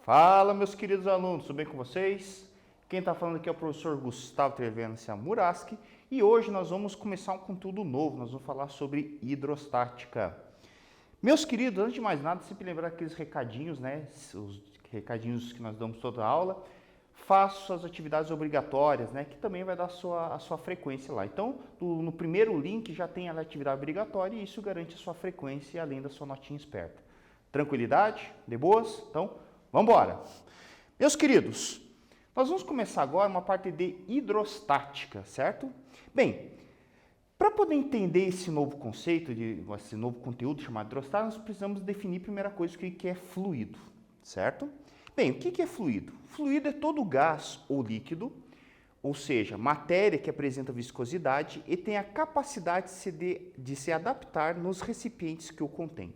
Fala, meus queridos alunos, tudo bem com vocês? Quem está falando aqui é o professor Gustavo Treviani Muraski e hoje nós vamos começar um conteúdo novo, nós vamos falar sobre hidrostática. Meus queridos, antes de mais nada, sempre lembrar aqueles recadinhos, né? Os recadinhos que nós damos toda a aula. Faça suas atividades obrigatórias, né? Que também vai dar a sua frequência lá. Então, no primeiro link já tem a atividade obrigatória e isso garante a sua frequência além da sua notinha esperta. Tranquilidade? De boas? Então, vamos embora. Meus queridos, nós vamos começar agora uma parte de hidrostática, certo? Bem, para poder entender esse novo conceito, esse novo conteúdo chamado hidrostática, nós precisamos definir a primeira coisa o que é fluido, certo? Bem, o que é fluido? Fluido é todo gás ou líquido, ou seja, matéria que apresenta viscosidade e tem a capacidade de se adaptar nos recipientes que o contém.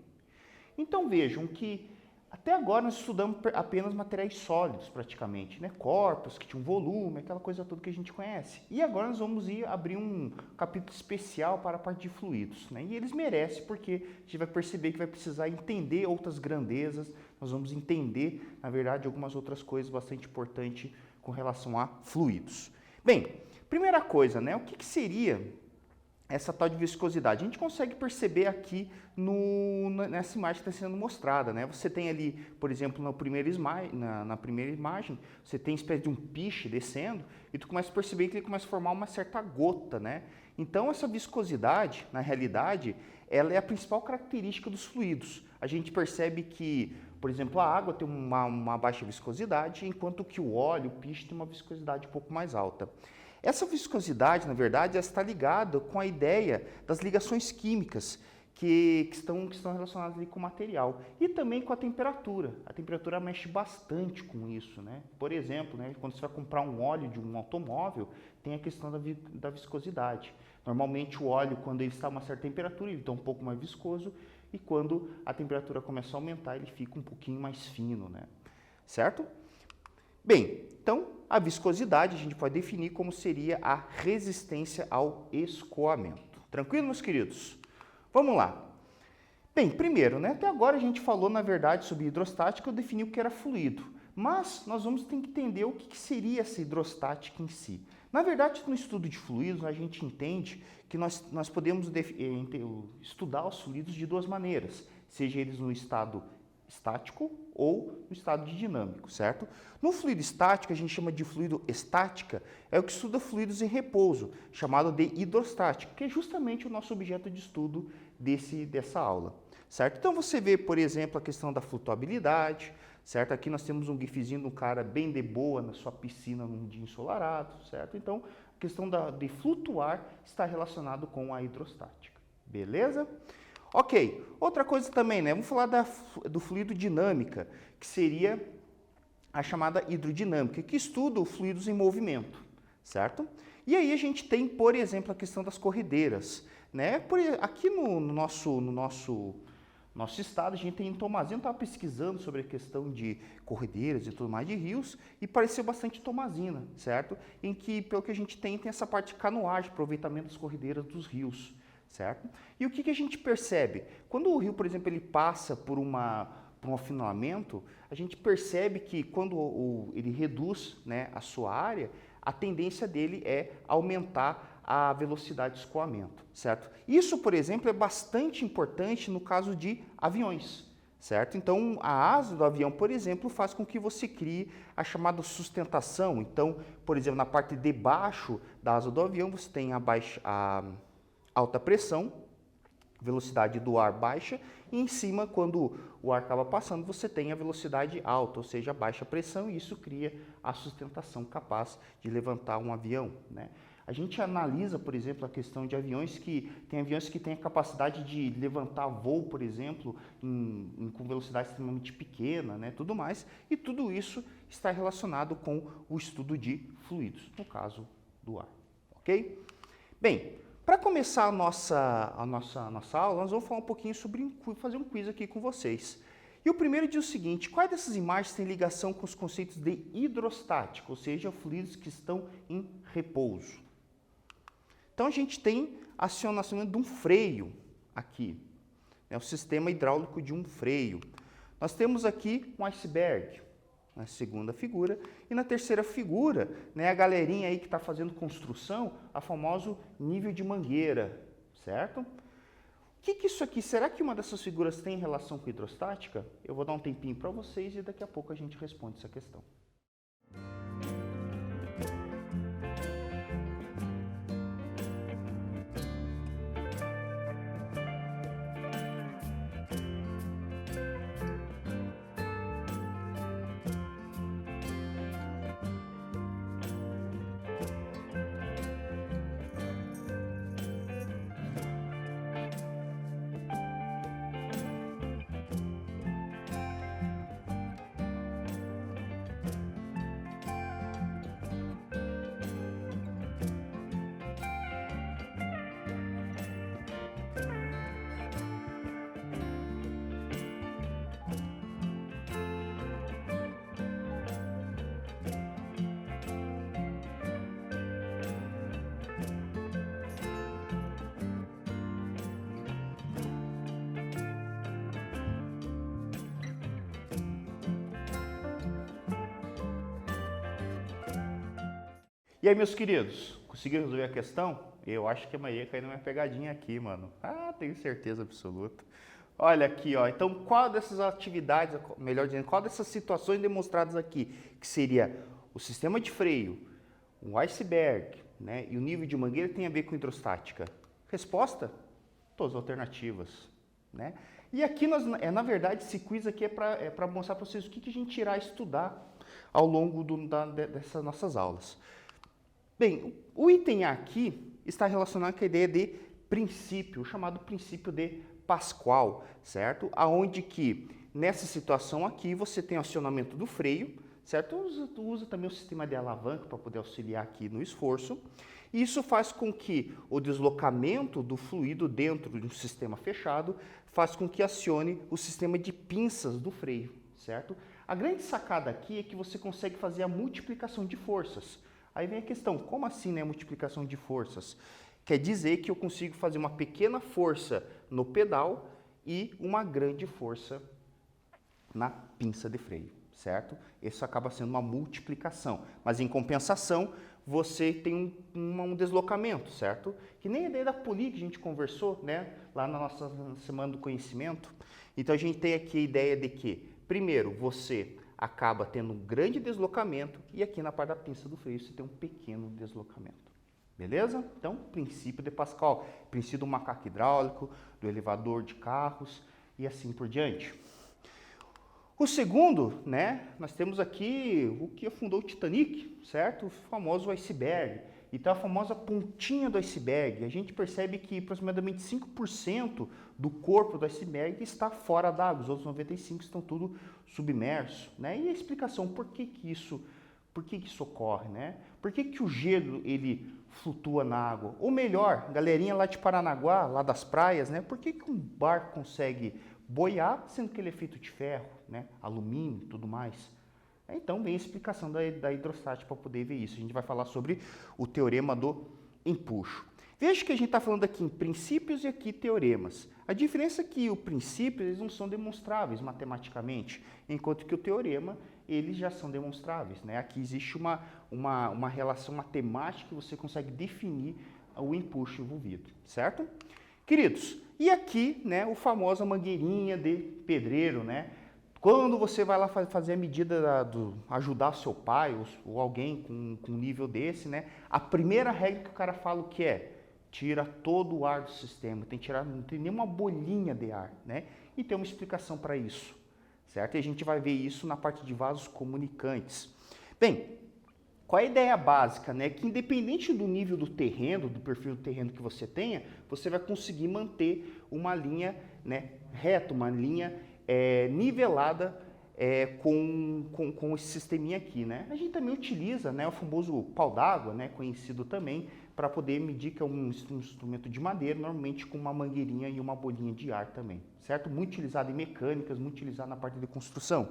Então vejam que até agora nós estudamos apenas materiais sólidos praticamente, né? Corpos que tinham volume, aquela coisa toda que a gente conhece. E agora nós vamos abrir um capítulo especial para a parte de fluidos, né? E eles merecem porque a gente vai perceber que vai precisar entender outras grandezas, nós vamos entender, na verdade, algumas outras coisas bastante importantes com relação a fluidos. Bem, primeira coisa, né? O que seria essa tal de viscosidade? A gente consegue perceber aqui nessa imagem que está sendo mostrada, né? Você tem ali, por exemplo, na primeira imagem, você tem uma espécie de um piche descendo e tu começa a perceber que ele começa a formar uma certa gota, né? Então, essa viscosidade, na realidade, ela é a principal característica dos fluidos. A gente percebe que, por exemplo, a água tem uma baixa viscosidade, enquanto que o óleo, o piche, tem uma viscosidade um pouco mais alta. Essa viscosidade, na verdade, está ligada com a ideia das ligações químicas que estão relacionadas ali com o material e também com a temperatura. A temperatura mexe bastante com isso, né? Por exemplo, né, quando você vai comprar um óleo de um automóvel, tem a questão da viscosidade. Normalmente o óleo, quando ele está a uma certa temperatura, ele está um pouco mais viscoso e quando a temperatura começa a aumentar, ele fica um pouquinho mais fino, né? Certo? Bem, então a viscosidade a gente pode definir como seria a resistência ao escoamento. Tranquilo, meus queridos? Vamos lá. Bem, primeiro, né, até agora a gente falou, na verdade, sobre hidrostática, eu defini o que era fluido, mas nós vamos ter que entender o que seria essa hidrostática em si. Na verdade, no estudo de fluidos, a gente entende que nós podemos estudar os fluidos de duas maneiras, seja eles no estado estático ou no estado de dinâmico, certo? No fluido estático, a gente chama de fluido estática, é o que estuda fluidos em repouso, chamado de hidrostática, que é justamente o nosso objeto de estudo dessa aula, certo? Então você vê, por exemplo, a questão da flutuabilidade, certo? Aqui nós temos um gifzinho de um cara bem de boa na sua piscina num dia ensolarado, certo? Então, a questão de flutuar está relacionado com a hidrostática, beleza? Ok, outra coisa também, né? Vamos falar do fluido dinâmica, que seria a chamada hidrodinâmica, que estuda os fluidos em movimento, certo? E aí a gente tem, por exemplo, a questão das corredeiras, né? Aqui no nosso estado, a gente tem em Tomazino, estava pesquisando sobre a questão de corredeiras e tudo mais de rios, e pareceu bastante Tomazina, certo? Em que, pelo que a gente tem essa parte de canoagem, aproveitamento das corredeiras dos rios. Certo? E o que a gente percebe? Quando o rio, por exemplo, ele passa por um afunilamento, a gente percebe que quando ele reduz, né, a sua área, a tendência dele é aumentar a velocidade de escoamento, certo? Isso, por exemplo, é bastante importante no caso de aviões, certo? Então, a asa do avião, por exemplo, faz com que você crie a chamada sustentação. Então, por exemplo, na parte de baixo da asa do avião, você tem a alta pressão, velocidade do ar baixa, e em cima, quando o ar acaba passando, você tem a velocidade alta, ou seja, baixa pressão, e isso cria a sustentação capaz de levantar um avião, né? A gente analisa, por exemplo, a questão de aviões que têm a capacidade de levantar voo, por exemplo, com velocidade extremamente pequena, né, tudo mais, e tudo isso está relacionado com o estudo de fluidos, no caso do ar, ok? Bem, para começar a nossa aula, nós vamos falar um pouquinho fazer um quiz aqui com vocês. E o primeiro diz o seguinte: quais dessas imagens têm ligação com os conceitos de hidrostática, ou seja, fluidos que estão em repouso? Então a gente tem acionamento de um freio aqui, né, o sistema hidráulico de um freio. Nós temos aqui um iceberg, na segunda figura. E na terceira figura, né, a galerinha aí que está fazendo construção, a famoso nível de mangueira, certo? O que isso aqui, será que uma dessas figuras tem relação com hidrostática? Eu vou dar um tempinho para vocês e daqui a pouco a gente responde essa questão. E aí, meus queridos, conseguiram resolver a questão? Eu acho que amanhã caiu numa pegadinha aqui, mano. Ah, tenho certeza absoluta. Olha aqui, ó. Então, qual dessas atividades, melhor dizendo, qual dessas situações demonstradas aqui, que seria o sistema de freio, o iceberg, né, e o nível de mangueira tem a ver com hidrostática? Resposta? Todas as alternativas, né? E aqui, na verdade, esse quiz aqui é para mostrar para vocês o que a gente irá estudar ao longo dessas nossas aulas. Bem, o item A aqui está relacionado com a ideia de princípio, o chamado princípio de Pascal, certo? Aonde que, nessa situação aqui, você tem o acionamento do freio, certo? Usa também o sistema de alavanca para poder auxiliar aqui no esforço. E isso faz com que o deslocamento do fluido dentro de um sistema fechado faz com que acione o sistema de pinças do freio, certo? A grande sacada aqui é que você consegue fazer a multiplicação de forças. Aí vem a questão, como assim, né, multiplicação de forças? Quer dizer que eu consigo fazer uma pequena força no pedal e uma grande força na pinça de freio, certo? Isso acaba sendo uma multiplicação, mas em compensação você tem um deslocamento, certo? Que nem a ideia da poli que a gente conversou, né, lá na nossa semana do conhecimento. Então a gente tem aqui a ideia de que, primeiro, você acaba tendo um grande deslocamento e aqui na parte da pinça do freio você tem um pequeno deslocamento. Beleza? Então, princípio de Pascal, princípio do macaco hidráulico, do elevador de carros e assim por diante. O segundo, né, nós temos aqui o que afundou o Titanic, certo? O famoso iceberg. Então, a famosa pontinha do iceberg, a gente percebe que aproximadamente 5% do corpo do iceberg está fora d'água, os outros 95% estão tudo submerso, né? E a explicação, por que isso ocorre, né? Por que o gelo, ele flutua na água? Ou melhor, galerinha lá de Paranaguá, lá das praias, né? Por que um barco consegue boiar, sendo que ele é feito de ferro, né? Alumínio e tudo mais? Então vem a explicação da hidrostática para poder ver isso. A gente vai falar sobre o teorema do empuxo. Veja que a gente está falando aqui em princípios e aqui teoremas. A diferença é que o princípio eles não são demonstráveis matematicamente, enquanto que o teorema eles já são demonstráveis, né? Aqui existe uma relação matemática que você consegue definir o empuxo envolvido, certo? Queridos, e aqui, né, o famosa mangueirinha de pedreiro, né? Quando você vai lá fazer a medida ajudar seu pai ou alguém com um nível desse, né? A primeira regra que o cara fala o que é? Tira todo o ar do sistema, tem que tirar, não tem nenhuma bolinha de ar, né? E tem uma explicação para isso, certo? E a gente vai ver isso na parte de vasos comunicantes. Bem, qual é a ideia básica, né? Que independente do nível do terreno, do perfil do terreno que você tenha, você vai conseguir manter uma linha, né, reta, uma linha nivelada com esse sisteminha aqui, né? A gente também utiliza, né, o famoso pau d'água, né, conhecido também, para poder medir, que é um instrumento de madeira, normalmente com uma mangueirinha e uma bolinha de ar também, certo? Muito utilizado em mecânicas, muito utilizado na parte de construção.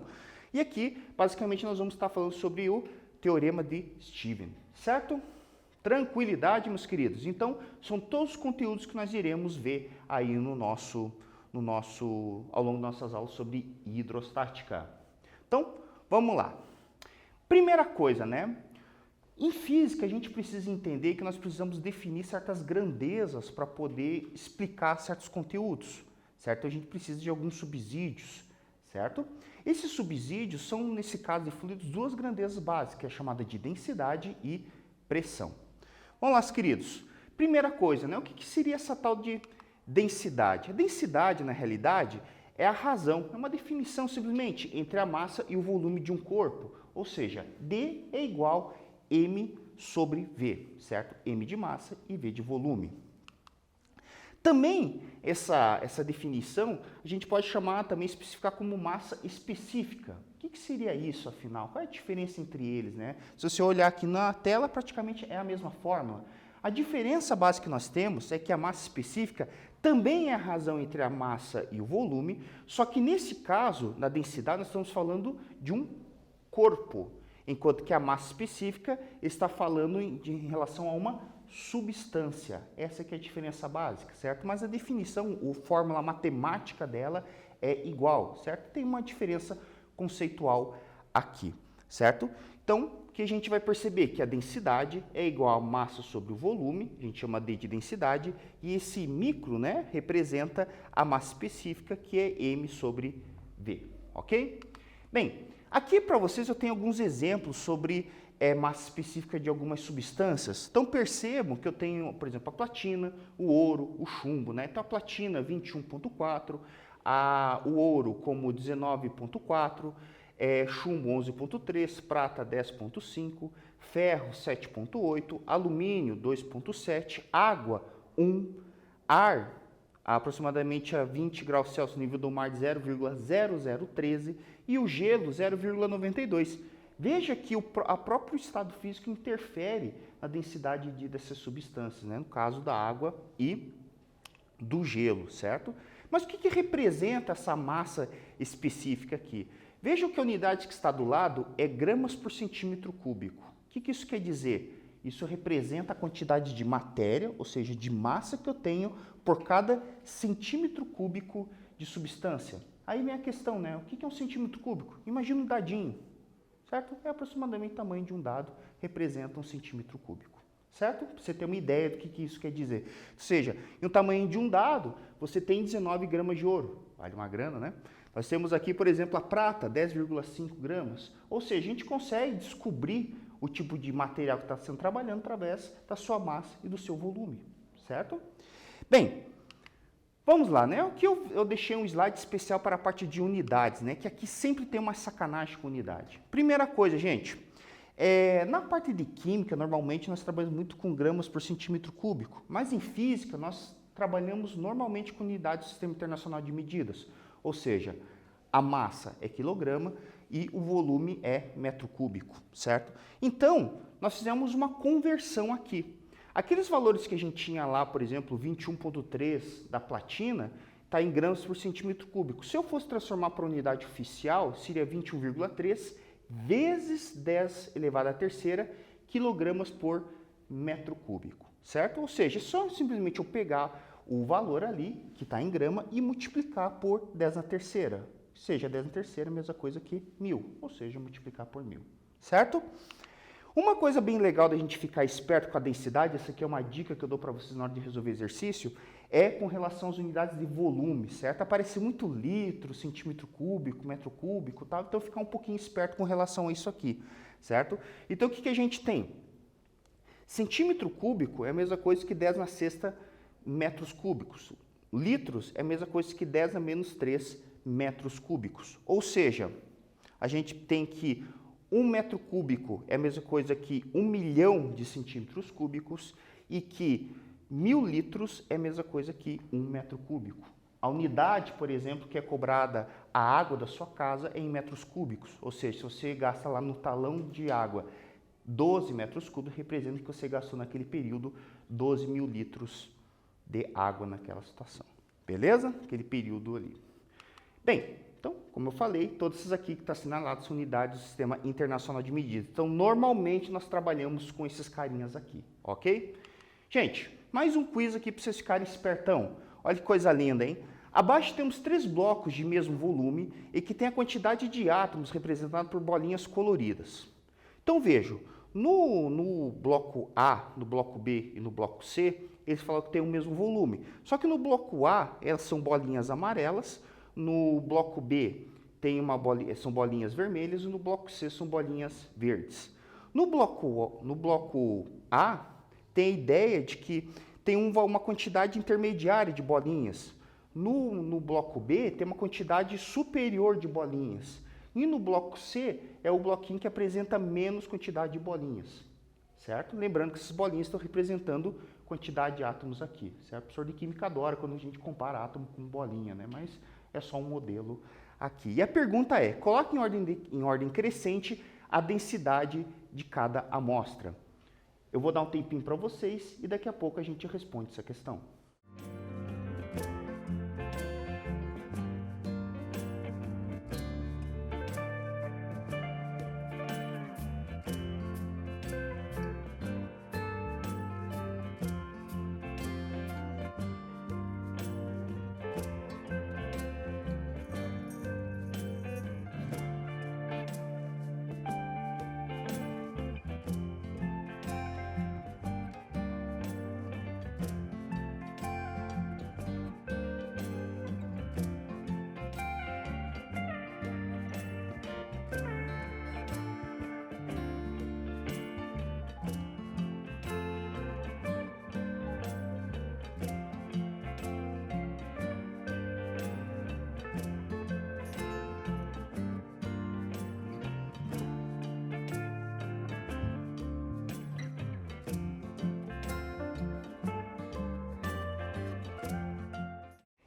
E aqui, basicamente, nós vamos estar falando sobre o teorema de Stevens, certo? Tranquilidade, meus queridos. Então, são todos os conteúdos que nós iremos ver aí ao longo das nossas aulas sobre hidrostática. Então, vamos lá. Primeira coisa, né? Em física, a gente precisa entender que nós precisamos definir certas grandezas para poder explicar certos conteúdos, certo? A gente precisa de alguns subsídios, certo? Esses subsídios são, nesse caso de fluidos, duas grandezas básicas, que é chamada de densidade e pressão. Vamos lá, queridos. Primeira coisa, né? O que seria essa tal de densidade? A densidade, na realidade, é a razão, é uma definição simplesmente entre a massa e o volume de um corpo, ou seja, D é igual a M sobre V, certo? M de massa e V de volume. Também essa definição a gente pode chamar, também especificar como massa específica. O que seria isso, afinal? Qual é a diferença entre eles, né? Se você olhar aqui na tela, praticamente é a mesma fórmula. A diferença básica que nós temos é que a massa específica também é a razão entre a massa e o volume, só que nesse caso, na densidade, nós estamos falando de um corpo, enquanto que a massa específica está falando em relação a uma substância. Essa que é a diferença básica, certo? Mas a definição, a fórmula matemática dela é igual, certo? Tem uma diferença conceitual aqui, certo? Então, o que a gente vai perceber? Que a densidade é igual a massa sobre o volume, a gente chama D de densidade, e esse micro, né, representa a massa específica, que é M sobre V, ok? Bem, aqui para vocês eu tenho alguns exemplos sobre massa específica de algumas substâncias. Então percebam que eu tenho, por exemplo, a platina, o ouro, o chumbo, né? Então a platina 21,4, o ouro como 19,4, chumbo 11,3, prata 10,5, ferro 7,8, alumínio 2,7, água 1, ar aproximadamente a 20 graus Celsius, nível do mar de 0,0013 e o gelo 0,92. Veja que o próprio estado físico interfere na densidade dessas substâncias, né? No caso da água e do gelo, certo? Mas o que representa essa massa específica aqui? Veja que a unidade que está do lado é gramas por centímetro cúbico. O que isso quer dizer? Isso representa a quantidade de matéria, ou seja, de massa que eu tenho por cada centímetro cúbico de substância. Aí vem a questão, né? O que é um centímetro cúbico? Imagina um dadinho, certo? É aproximadamente o tamanho de um dado, representa um centímetro cúbico, certo? Para você ter uma ideia do que isso quer dizer. Ou seja, em um tamanho de um dado, você tem 19 gramas de ouro. Vale uma grana, né? Nós temos aqui, por exemplo, a prata, 10,5 gramas. Ou seja, a gente consegue descobrir o tipo de material que está sendo trabalhado através da sua massa e do seu volume, certo? Bem, vamos lá, né? Aqui eu deixei um slide especial para a parte de unidades, né? Que aqui sempre tem uma sacanagem com unidade. Primeira coisa, gente, na parte de química, normalmente nós trabalhamos muito com gramas por centímetro cúbico, mas em física nós trabalhamos normalmente com unidades do Sistema Internacional de Medidas, ou seja, a massa é quilograma e o volume é metro cúbico, certo? Então, nós fizemos uma conversão aqui. Aqueles valores que a gente tinha lá, por exemplo, 21,3 da platina, está em gramas por centímetro cúbico. Se eu fosse transformar para a unidade oficial, seria 21,3 vezes 10 elevado à terceira quilogramas por metro cúbico, certo? Ou seja, é só simplesmente eu pegar o valor ali, que está em grama, e multiplicar por 10 na terceira. Ou seja, 10 na terceira é a mesma coisa que 1000, ou seja, multiplicar por 1000, certo? Uma coisa bem legal da gente ficar esperto com a densidade, essa aqui é uma dica que eu dou para vocês na hora de resolver exercício, é com relação às unidades de volume, certo? Aparece muito litro, centímetro cúbico, metro cúbico, tal, então ficar um pouquinho esperto com relação a isso aqui, certo? Então o que a gente tem? Centímetro cúbico é a mesma coisa que 10 na sexta metros cúbicos. Litros é a mesma coisa que 10 a menos 3 metros cúbicos. Ou seja, a gente tem que 1 metro cúbico é a mesma coisa que 1 milhão de centímetros cúbicos e que 1000 litros é a mesma coisa que 1 metro cúbico. A unidade, por exemplo, que é cobrada a água da sua casa é em metros cúbicos. Ou seja, se você gasta lá no talão de água 12 metros cúbicos, representa que você gastou naquele período 12 mil litros de água naquela situação. Beleza? Aquele período ali. Bem, então, como eu falei, todas essas aqui que estão assinaladas são unidades do Sistema Internacional de Medidas. Então, normalmente nós trabalhamos com esses carinhas aqui, ok? Gente, mais um quiz aqui para vocês ficarem espertão. Olha que coisa linda, hein? Abaixo temos 3 blocos de mesmo volume e que tem a quantidade de átomos representados por bolinhas coloridas. Então vejo, no bloco A, no bloco B e no bloco C, eles falam que tem o mesmo volume. Só que no bloco A, elas são bolinhas amarelas, no bloco B são bolinhas vermelhas e no bloco C são bolinhas verdes. No bloco A, tem a ideia de que tem uma quantidade intermediária de bolinhas. No bloco B, tem uma quantidade superior de bolinhas. E no bloco C, é o bloquinho que apresenta menos quantidade de bolinhas, certo? Lembrando que essas bolinhas estão representando quantidade de átomos aqui, certo? O professor de química adora quando a gente compara átomo com bolinha, né? Mas é só um modelo aqui. E a pergunta é, coloque em ordem crescente a densidade de cada amostra. Eu vou dar um tempinho para vocês e daqui a pouco a gente responde essa questão.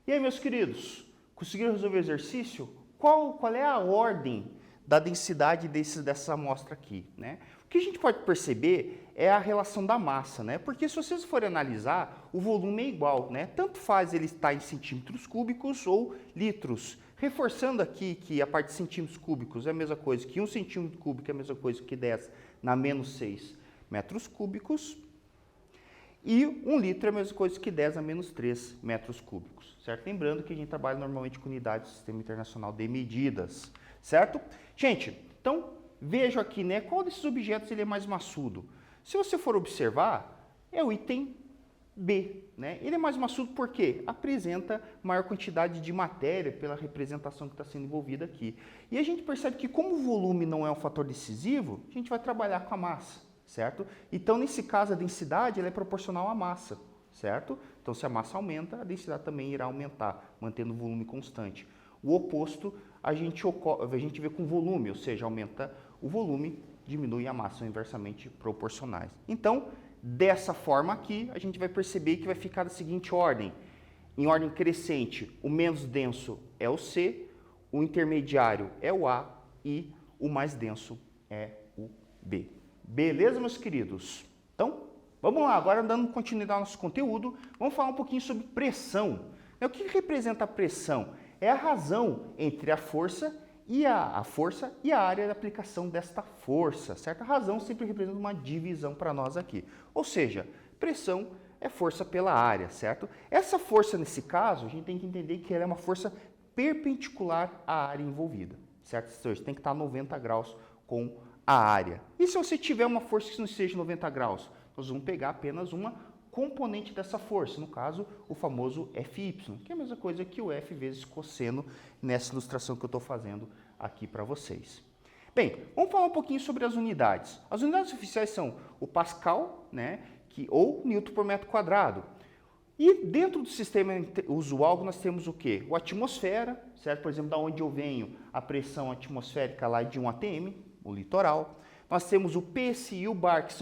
E aí, meus queridos, conseguiram resolver o exercício? Qual é a ordem da densidade dessa amostra aqui, né? O que a gente pode perceber é a relação da massa, né? Porque se vocês forem analisar, o volume é igual, né? Tanto faz ele estar em centímetros cúbicos ou litros. Reforçando aqui que a parte de centímetros cúbicos é a mesma coisa que 1 centímetro cúbico, é a mesma coisa que 10 na menos 6 metros cúbicos. E 1 litro é a mesma coisa que 10 a menos 3 metros cúbicos, certo? Lembrando que a gente trabalha normalmente com unidades do Sistema Internacional de Medidas, certo? Gente, então vejo aqui, né, qual desses objetos ele é mais maçudo. Se você for observar, é o item B, né? Ele é mais maçudo porque apresenta maior quantidade de matéria pela representação que está sendo envolvida aqui. E a gente percebe que como o volume não é um fator decisivo, a gente vai trabalhar com a massa, certo? Então, nesse caso, a densidade ela é proporcional à massa, certo? Então, se a massa aumenta, a densidade também irá aumentar, mantendo o volume constante. O oposto a gente vê com o volume, ou seja, aumenta o volume, diminui a massa, são inversamente proporcionais. Então, dessa forma aqui, a gente vai perceber que vai ficar da seguinte ordem. Em ordem crescente, o menos denso é o C, o intermediário é o A e o mais denso é o B. Beleza, meus queridos? Então, vamos lá, agora dando continuidade ao nosso conteúdo, vamos falar um pouquinho sobre pressão. O que representa a pressão? É a razão entre a força e a área de aplicação desta força, certo? A razão sempre representa uma divisão para nós aqui. Ou seja, pressão é força pela área, certo? Essa força, nesse caso, a gente tem que entender que ela é uma força perpendicular à área envolvida, certo? Ou seja, tem que estar a 90 graus com a área. E se você tiver uma força que não seja 90 graus? Nós vamos pegar apenas uma componente dessa força, no caso, o famoso Fy, que é a mesma coisa que o F vezes cosseno nessa ilustração que eu estou fazendo aqui para vocês. Bem, vamos falar um pouquinho sobre as unidades. As unidades oficiais são o Pascal, né, ou Newton por metro quadrado. E dentro do sistema usual nós temos o quê? O atmosfera, certo? Por exemplo, da onde eu venho, a pressão atmosférica lá é de 1 atm, o litoral. Nós temos o PSI e o bar, que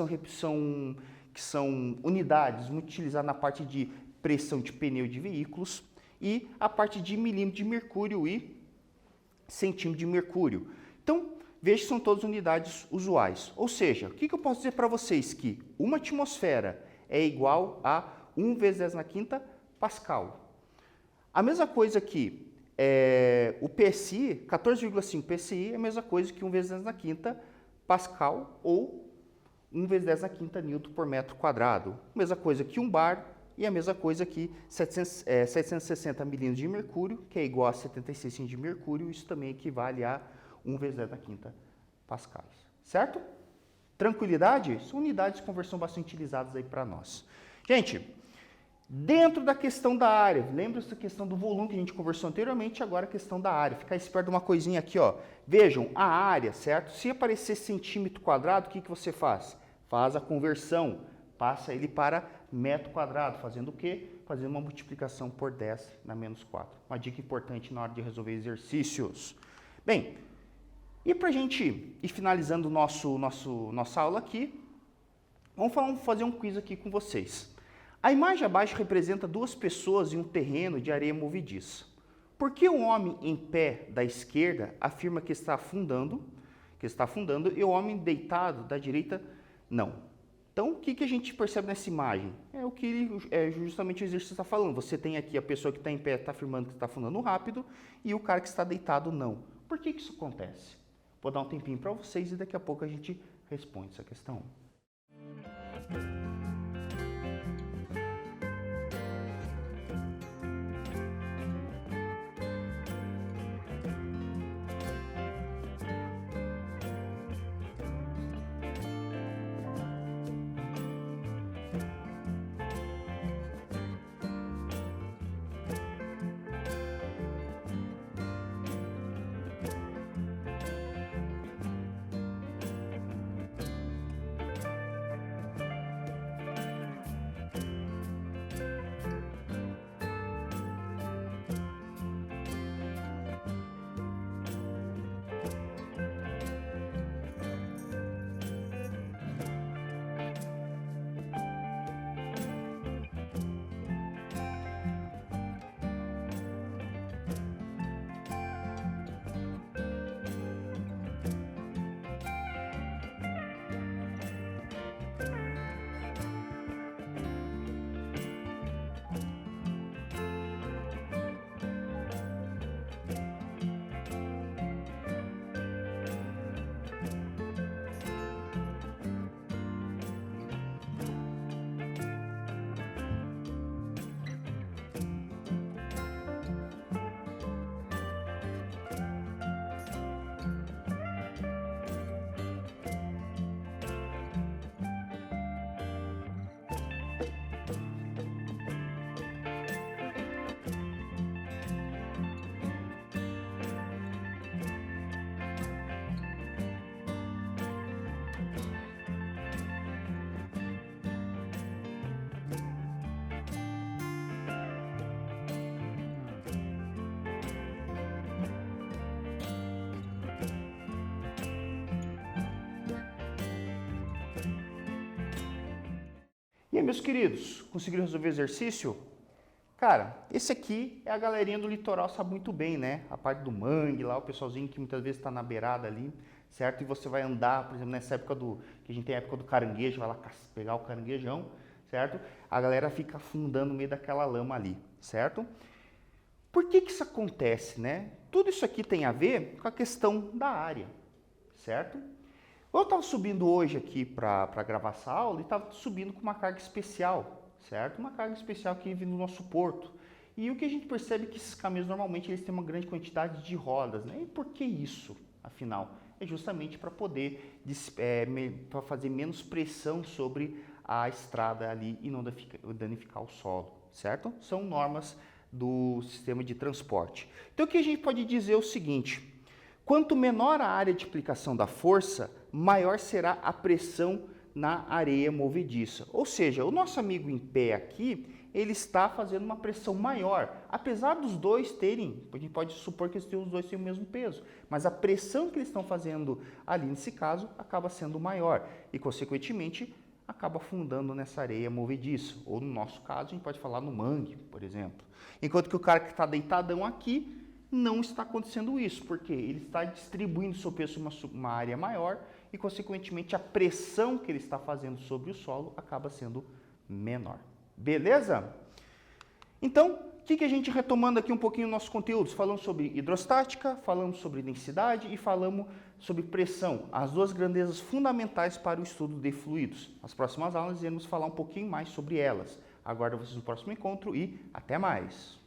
são unidades muito utilizadas na parte de pressão de pneu de veículos, e a parte de milímetro de mercúrio e centímetro de mercúrio. Então, veja que são todas unidades usuais. Ou seja, o que eu posso dizer para vocês? Que uma atmosfera é igual a 1 vezes 10 na quinta Pascal. A mesma coisa aqui, o PSI, 14,5 PSI, é a mesma coisa que 1 vezes 10 na quinta Pascal ou 1 vezes 10 na quinta Newton por metro quadrado. Mesma coisa que 1 bar e a mesma coisa que 760 milímetros de mercúrio, que é igual a 76 centímetros de mercúrio, isso também equivale a 1 vezes 10 na quinta pascais, certo? Tranquilidade? São unidades de conversão bastante utilizadas aí para nós. Gente, dentro da questão da área, lembra essa questão do volume que a gente conversou anteriormente, agora a questão da área. Ficar esperto de uma coisinha aqui, ó. Vejam, a área, certo? Se aparecer centímetro quadrado, o que você faz? Faz a conversão, passa ele para metro quadrado, fazendo o quê? Fazendo uma multiplicação por 10 na menos 4. Uma dica importante na hora de resolver exercícios. Bem, e para a gente ir finalizando nossa aula aqui, vamos fazer um quiz aqui com vocês. A imagem abaixo representa duas pessoas em um terreno de areia movediça. Por que o homem em pé da esquerda afirma que está afundando, e o homem deitado da direita não? Então, o que a gente percebe nessa imagem? É o que justamente o exercício está falando. Você tem aqui a pessoa que está em pé está afirmando que está afundando rápido e o cara que está deitado não. Por que isso acontece? Vou dar um tempinho para vocês e daqui a pouco a gente responde essa questão. E aí, meus queridos, conseguiram resolver o exercício? Cara, esse aqui é a galerinha do litoral, sabe muito bem, né? A parte do mangue lá, o pessoalzinho que muitas vezes está na beirada ali, certo? E você vai andar, por exemplo, nessa época que a gente tem a época do caranguejo, vai lá pegar o caranguejão, certo? A galera fica afundando no meio daquela lama ali, certo? Por que isso acontece, né? Tudo isso aqui tem a ver com a questão da área, certo? Eu estava subindo hoje aqui para gravar essa aula e estava subindo com uma carga especial, certo? Uma carga especial que vem do nosso porto. E o que a gente percebe é que esses caminhões normalmente eles têm uma grande quantidade de rodas, né? E por que isso, afinal? É justamente para poder para fazer menos pressão sobre a estrada ali e não danificar o solo, certo? São normas do sistema de transporte. Então o que a gente pode dizer é o seguinte: quanto menor a área de aplicação da força, maior será a pressão na areia movediça. Ou seja, o nosso amigo em pé aqui, ele está fazendo uma pressão maior. Apesar dos dois terem, a gente pode supor que os dois têm o mesmo peso, mas a pressão que eles estão fazendo ali nesse caso acaba sendo maior e, consequentemente, acaba afundando nessa areia movediça. Ou no nosso caso, a gente pode falar no mangue, por exemplo. Enquanto que o cara que está deitadão aqui, não está acontecendo isso, porque ele está distribuindo seu peso em uma área maior e, consequentemente, a pressão que ele está fazendo sobre o solo acaba sendo menor. Beleza? Então, o que a gente retomando aqui um pouquinho nossos conteúdos? Falamos sobre hidrostática, falamos sobre densidade e falamos sobre pressão, as duas grandezas fundamentais para o estudo de fluidos. Nas próximas aulas iremos falar um pouquinho mais sobre elas. Aguardo vocês no próximo encontro e até mais!